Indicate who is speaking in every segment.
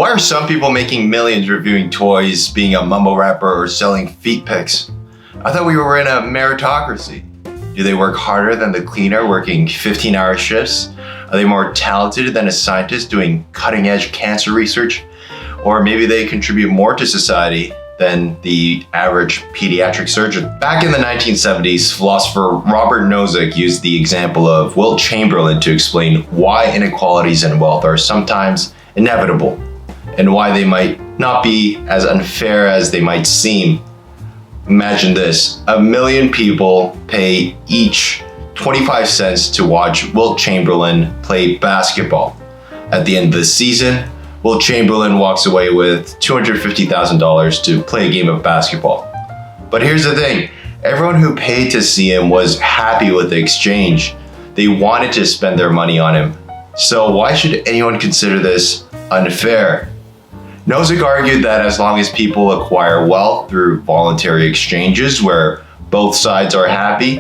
Speaker 1: Why are some people making millions reviewing toys, being a mumble rapper, or selling feet pics? I thought we were in a meritocracy. Do they work harder than the cleaner working 15-hour shifts? Are they more talented than a scientist doing cutting-edge cancer research? Or maybe they contribute more to society than the average pediatric surgeon. Back in the 1970s, philosopher Robert Nozick used the example of Wilt Chamberlain to explain why inequalities in wealth are sometimes inevitable and why they might not be as unfair as they might seem. Imagine this: 1 million people pay each 25 cents to watch Wilt Chamberlain play basketball. At the end of the season, Wilt Chamberlain walks away with $250,000 to play a game of basketball. But here's the thing, everyone who paid to see him was happy with the exchange. They wanted to spend their money on him. So why should anyone consider this unfair? Nozick argued that as long as people acquire wealth through voluntary exchanges where both sides are happy,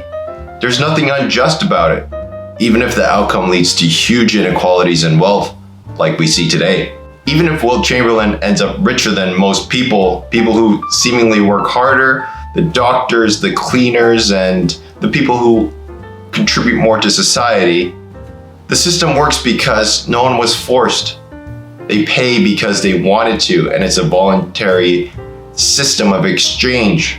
Speaker 1: there's nothing unjust about it, even if the outcome leads to huge inequalities in wealth like we see today. Even if Wilt Chamberlain ends up richer than most people who seemingly work harder, the doctors, the cleaners, and the people who contribute more to society, the system works because no one was forced. They pay because they wanted to, and it's a voluntary system of exchange.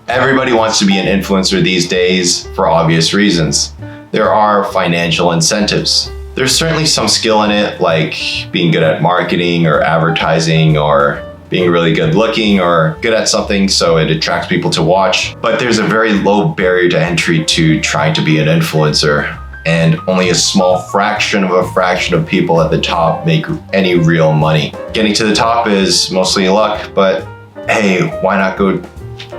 Speaker 1: Everybody wants to be an influencer these days for obvious reasons. There are financial incentives. There's certainly some skill in it, like being good at marketing or advertising or being really good looking or good at something so it attracts people to watch. But there's a very low barrier to entry to trying to be an influencer, and only a small fraction of people at the top make any real money. Getting to the top is mostly luck, but hey, why not go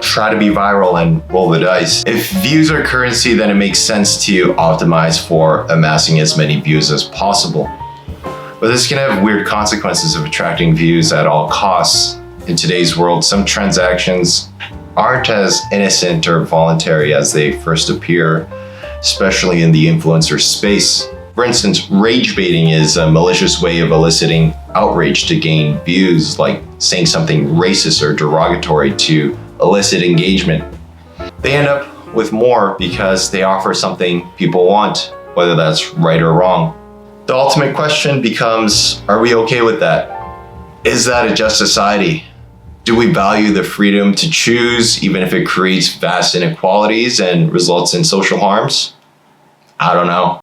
Speaker 1: try to be viral and roll the dice? If views are currency, then it makes sense to optimize for amassing as many views as possible. But this can have weird consequences of attracting views at all costs. In today's world, some transactions aren't as innocent or voluntary as they first appear, especially in the influencer space. For instance, rage baiting is a malicious way of eliciting outrage to gain views, like saying something racist or derogatory to elicit engagement. They end up with more because they offer something people want, whether that's right or wrong. The ultimate question becomes, are we okay with that? Is that a just society? Do we value the freedom to choose, even if it creates vast inequalities and results in social harms? I don't know.